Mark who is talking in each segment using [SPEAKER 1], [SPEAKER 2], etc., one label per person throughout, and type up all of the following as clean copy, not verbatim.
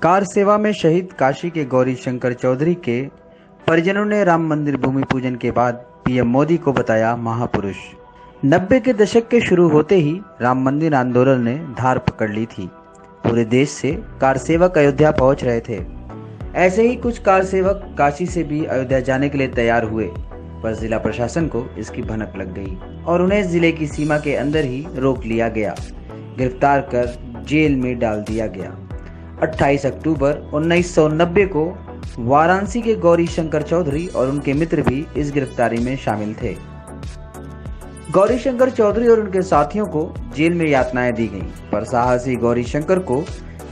[SPEAKER 1] Car सेवा में शहीद काशी के गौरी शंकर चौधरी के परिजनों ने राम मंदिर भूमि पूजन के बाद पीएम मोदी को बताया महापुरुष। 90 के दशक के शुरू होते ही राम मंदिर आंदोलन ने धार पकड़ ली थी। पूरे देश से कार सेवक अयोध्या पहुंच रहे थे। ऐसे ही कुछ कार सेवक काशी से भी अयोध्या जाने के लिए तैयार हुए, पर जिला प्रशासन को इसकी भनक लग गई और उन्हें जिले की सीमा के अंदर ही रोक लिया गया, गिरफ्तार कर जेल में डाल दिया गया। 28 अक्टूबर 1990 को वाराणसी के गौरी शंकर चौधरी और उनके मित्र भी इस गिरफ्तारी में शामिल थे। गौरी शंकर चौधरी और उनके साथियों को जेल में यातनाएं दी गईं, पर साहसी गौरी शंकर को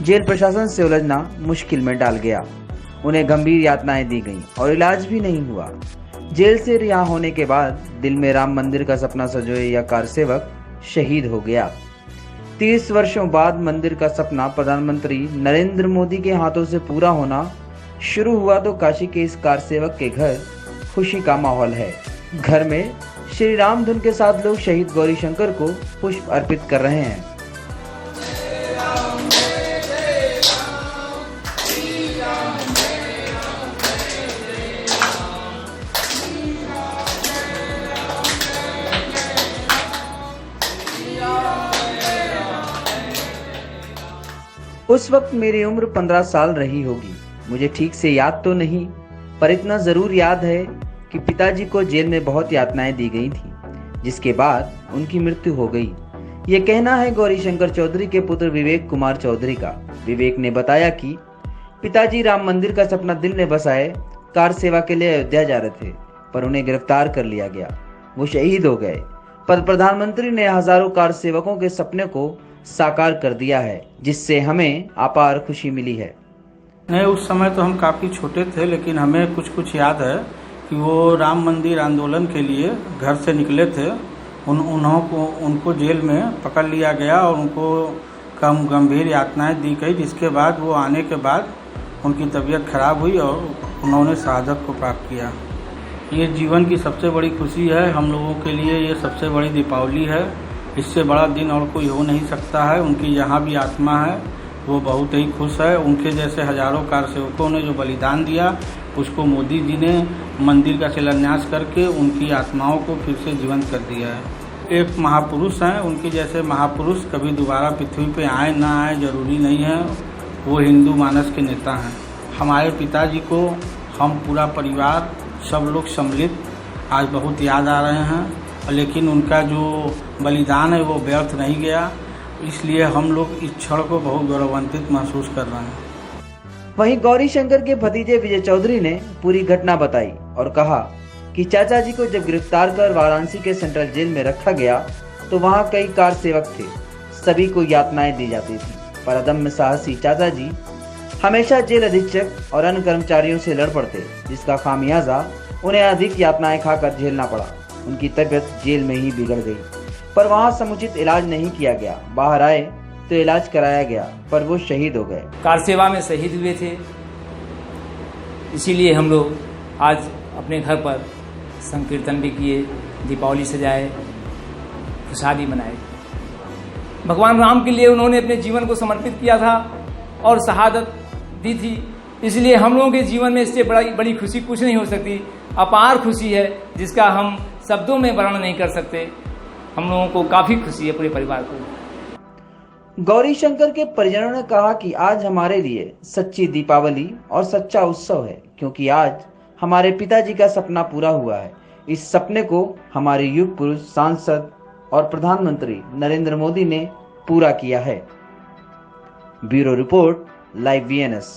[SPEAKER 1] जेल प्रशासन से उलझना मुश्किल में डाल गया। उन्हें गंभीर यातनाएं दी गईं और इलाज भी नहीं हुआ। जेल से रिहा होने के बाद दिल में राम मंदिर का सपना संजोए यह कार सेवक शहीद हो गया। 30 वर्षों बाद मंदिर का सपना प्रधानमंत्री नरेंद्र मोदी के हाथों से पूरा होना शुरू हुआ तो काशी के इस कार सेवक के घर खुशी का माहौल है। घर में श्री राम धुन के साथ लोग शहीद गौरी शंकर को पुष्प अर्पित कर रहे हैं। उस वक्त मेरी उम्र 15 साल रही होगी। मुझे ठीक से याद तो नहीं, पर इतना जरूर याद है कि पिताजी को जेल में बहुत यातनाएं दी गई थी, जिसके बाद उनकी मृत्यु हो गई। ये कहना है गौरी शंकर चौधरी के पुत्र विवेक कुमार चौधरी का। विवेक ने बताया कि पिताजी राम मंदिर का सपना दिल में बसाए कार सेवा के लिए अयोध्या जा रहे थे, पर उन्हें गिरफ्तार कर लिया गया। वो शहीद हो गए, पर प्रधानमंत्री ने हजारों कार सेवकों के सपने को साकार कर दिया है, जिससे हमें अपार खुशी मिली है।
[SPEAKER 2] नहीं, उस समय तो हम काफ़ी छोटे थे, लेकिन हमें कुछ याद है कि वो राम मंदिर आंदोलन के लिए घर से निकले थे। उनको जेल में पकड़ लिया गया और उनको कम गंभीर यातनाएं दी गई, जिसके बाद वो आने के बाद उनकी तबीयत खराब हुई और उन्होंने शहादत को प्राप्त किया। ये जीवन की सबसे बड़ी खुशी है हम लोगों के लिए। ये सबसे बड़ी दीपावली है। इससे बड़ा दिन और कोई हो नहीं सकता है। उनकी जहाँ भी आत्मा है वो बहुत ही खुश है। उनके जैसे हजारों कार सेवकों ने जो बलिदान दिया, उसको मोदी जी ने मंदिर का शिलान्यास करके उनकी आत्माओं को फिर से जीवंत कर दिया है। एक महापुरुष हैं, उनके जैसे महापुरुष कभी दोबारा पृथ्वी पे आए ना आए जरूरी नहीं है। वो हिंदू मानस के नेता हैं। हमारे पिताजी को हम पूरा परिवार सब लोग सम्मिलित आज बहुत याद आ रहे हैं, लेकिन उनका जो बलिदान है वो व्यर्थ नहीं गया। इसलिए हम लोग इस क्षण को बहुत गौरवान्वित महसूस कर रहे हैं।
[SPEAKER 1] वहीं गौरी शंकर के भतीजे विजय चौधरी ने पूरी घटना बताई और कहा कि चाचा जी को जब गिरफ्तार कर वाराणसी के सेंट्रल जेल में रखा गया तो वहां कई कार सेवक थे। सभी को यातनाएं दी जाती थी, पर अदम्य साहसी चाचा जी हमेशा जेल अधीक्षक और अन्य कर्मचारियों से लड़ पड़ते, जिसका खामियाजा उन्हें अधिक यातनाएं खाकर झेलना पड़ा। उनकी तबीयत जेल में ही बिगड़ गई, पर वहां समुचित इलाज नहीं किया गया। बाहर आए तो इलाज कराया गया, पर वो शहीद हो गए।
[SPEAKER 3] कार सेवा में शहीद हुए थे, इसीलिए हम लोग आज अपने घर पर संकीर्तन भी किए, दीपावली सजाए, खुशहाली मनाए। भगवान राम के लिए उन्होंने अपने जीवन को समर्पित किया था और शहादत दी थी। इसलिए हम लोगों के जीवन में इससे बड़ी खुशी कुछ नहीं हो सकती। अपार खुशी है जिसका हम शब्दों में वर्णन नहीं कर सकते। हम लोगों को काफी खुशी है, पूरे परिवार को।
[SPEAKER 1] गौरी शंकर के परिजनों ने कहा कि आज हमारे लिए सच्ची दीपावली और सच्चा उत्सव है, क्योंकि आज हमारे पिताजी का सपना पूरा हुआ है। इस सपने को हमारे युग पुरुष, सांसद और प्रधानमंत्री नरेंद्र मोदी ने पूरा किया है। Bureau report, live VNS.